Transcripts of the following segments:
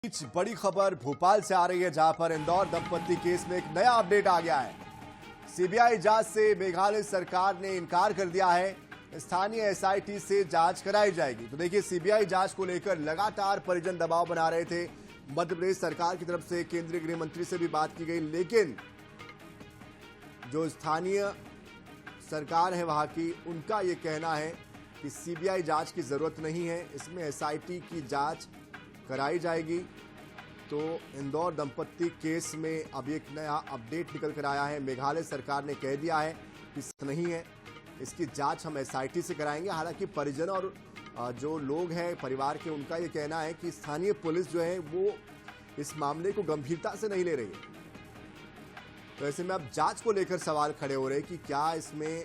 बीच बड़ी खबर भोपाल से आ रही है, जहां पर इंदौर दंपत्ति केस में एक नया अपडेट आ गया है। सीबीआई जांच से मेघालय सरकार ने इनकार कर दिया है। स्थानीय एसआईटी से जांच कराई जाएगी। तो देखिए, सीबीआई जांच को लेकर लगातार परिजन दबाव बना रहे थे। मध्य प्रदेश सरकार की तरफ से केंद्रीय गृह मंत्री से भी बात की गई, लेकिन जो स्थानीय सरकार है वहां की, उनका यह कहना है कि सीबीआई जांच की जरूरत नहीं है, इसमें एसआईटी की जांच कराई जाएगी। तो इंदौर दंपत्ति केस में अब एक नया अपडेट निकल कर आया है। मेघालय सरकार ने कह दिया है कि नहीं है, इसकी जांच हम एसआईटी से कराएंगे। हालांकि परिजन और जो लोग हैं परिवार के, उनका ये कहना है कि स्थानीय पुलिस जो है वो इस मामले को गंभीरता से नहीं ले रही है। तो ऐसे में अब जांच को लेकर सवाल खड़े हो रहे हैं कि क्या इसमें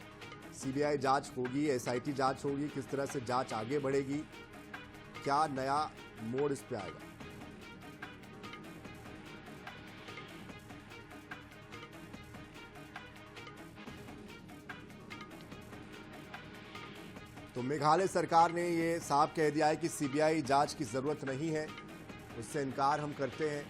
सीबीआई जांच होगी, एसआईटी जांच होगी, किस तरह से जांच आगे बढ़ेगी, क्या नया मोड़ इस पे आएगा। तो मेघालय सरकार ने ये साफ कह दिया है कि सीबीआई जांच की जरूरत नहीं है, उससे इनकार हम करते हैं।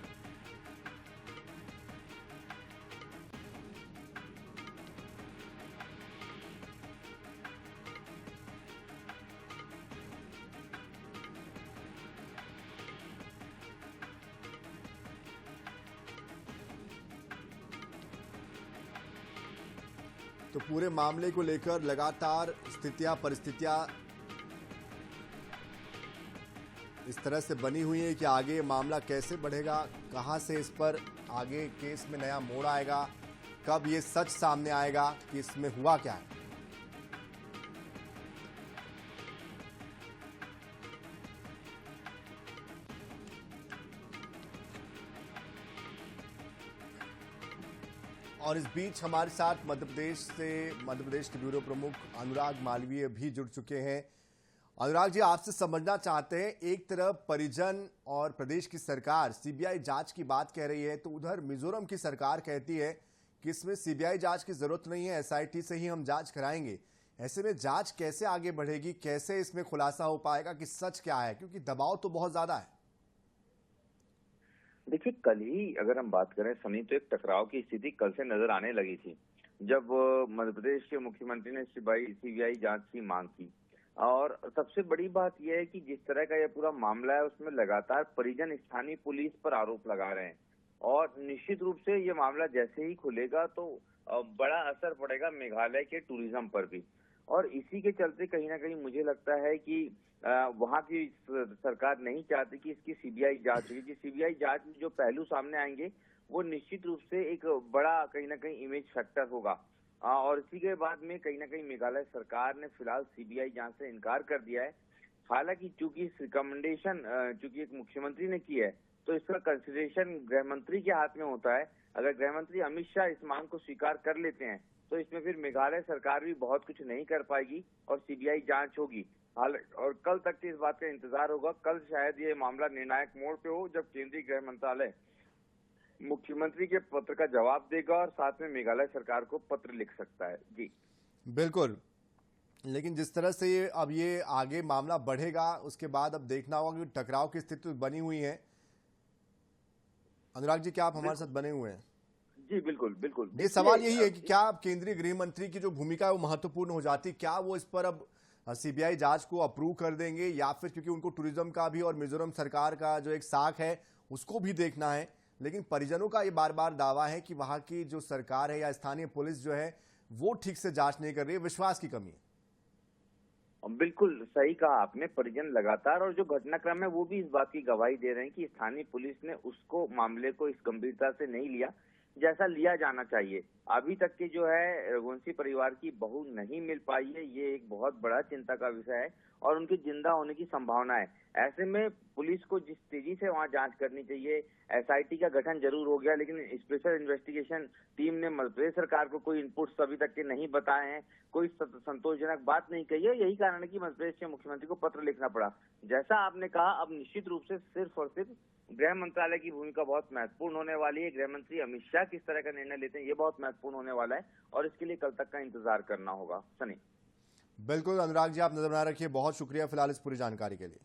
तो पूरे मामले को लेकर लगातार परिस्थितियां इस तरह से बनी हुई है कि आगे मामला कैसे बढ़ेगा, कहां से इस पर आगे केस में नया मोड़ आएगा, कब ये सच सामने आएगा कि इसमें हुआ क्या है। और इस बीच हमारे साथ मध्य प्रदेश के ब्यूरो प्रमुख अनुराग मालवीय भी जुड़ चुके हैं। अनुराग जी, आपसे समझना चाहते हैं, एक तरफ परिजन और प्रदेश की सरकार सीबीआई जांच की बात कह रही है, तो उधर मिजोरम की सरकार कहती है कि इसमें सीबीआई जांच की जरूरत नहीं है, एसआईटी से ही हम जांच कराएंगे। ऐसे में जांच कैसे आगे बढ़ेगी, कैसे इसमें खुलासा हो पाएगा कि सच क्या है, क्योंकि दबाव तो बहुत ज्यादा है। देखिए, कल ही अगर हम बात करें सनी, तो एक टकराव की स्थिति कल से नजर आने लगी थी, जब मध्य प्रदेश के मुख्यमंत्री ने सीबीआई जांच की मांग की। और सबसे बड़ी बात यह है कि जिस तरह का यह पूरा मामला है, उसमें लगातार परिजन स्थानीय पुलिस पर आरोप लगा रहे हैं। और निश्चित रूप से ये मामला जैसे ही खुलेगा तो बड़ा असर पड़ेगा मेघालय के टूरिज्म पर भी। और इसी के चलते कहीं ना कहीं मुझे लगता है कि वहां की सरकार नहीं चाहती कि इसकी सीबीआई जांच होगी। सीबीआई जांच में जो पहलू सामने आएंगे वो निश्चित रूप से एक बड़ा कहीं ना कहीं इमेज फैक्टर होगा। और इसी के बाद में कहीं ना कहीं मेघालय सरकार ने फिलहाल सीबीआई जांच से इनकार कर दिया है। हालांकि चूंकि इस रिकमेंडेशन चूंकि एक मुख्यमंत्री ने की है, तो इसका कंसिडरेशन गृह मंत्री के हाथ में होता है। अगर गृह मंत्री अमित शाह इस मांग को स्वीकार कर लेते हैं, तो इसमें फिर मेघालय सरकार भी बहुत कुछ नहीं कर पाएगी और सीबीआई जांच होगी। और कल तक की इस बात का इंतजार होगा। कल शायद ये मामला निर्णायक मोड़ पे हो, जब केंद्रीय गृह मंत्रालय मुख्यमंत्री के पत्र का जवाब देगा और साथ में मेघालय सरकार को पत्र लिख सकता है। जी बिल्कुल, लेकिन जिस तरह से अब ये आगे मामला बढ़ेगा, उसके बाद अब देखना होगा कि टकराव की स्थिति बनी हुई है। अनुराग जी, क्या आप हमारे साथ बने हुए हैं? जी बिल्कुल बिल्कुल। ये सवाल यही है कि क्या अब केंद्रीय गृह मंत्री की जो भूमिका है वो महत्वपूर्ण हो जाती, क्या वो इस पर अब सीबीआई जांच को अप्रूव कर देंगे, या फिर क्योंकि उनको टूरिज्म का भी और मिजोरम सरकार का जो एक साख है उसको भी देखना है। लेकिन परिजनों का ये बार बार दावा है कि वहां की जो सरकार है या स्थानीय पुलिस जो है वो ठीक से जांच नहीं कर रही है, विश्वास की कमी है। बिल्कुल सही कहा आपने। परिजन लगातार, और जो घटनाक्रम है वो भी इस बात की गवाही दे रहे हैं कि स्थानीय पुलिस ने उसको मामले को इस गंभीरता से नहीं लिया जैसा लिया जाना चाहिए। अभी तक के जो है रघुवंशी परिवार की बहू नहीं मिल पाई है, ये एक बहुत बड़ा चिंता का विषय है और उनके जिंदा होने की संभावना है। ऐसे में पुलिस को जिस तेजी से वहां जांच करनी चाहिए, एसआईटी का गठन जरूर हो गया, लेकिन स्पेशल इन्वेस्टिगेशन टीम ने मध्य प्रदेश सरकार को कोई इनपुट्स अभी तक के नहीं बताए हैं, कोई संतोषजनक बात नहीं कही है। यही कारण है कि मध्य प्रदेश के मुख्यमंत्री को पत्र लिखना पड़ा। जैसा आपने कहा, अब निश्चित रूप से सिर्फ और सिर्फ गृह मंत्रालय की भूमिका बहुत महत्वपूर्ण होने वाली है। गृह मंत्री अमित शाह किस तरह का निर्णय लेते हैं, ये बहुत महत्वपूर्ण होने वाला है और इसके लिए कल तक का इंतजार करना होगा। सनी, बिल्कुल अनुराग जी, आप नजर बना रखिए। बहुत शुक्रिया फिलहाल इस पूरी जानकारी के लिए।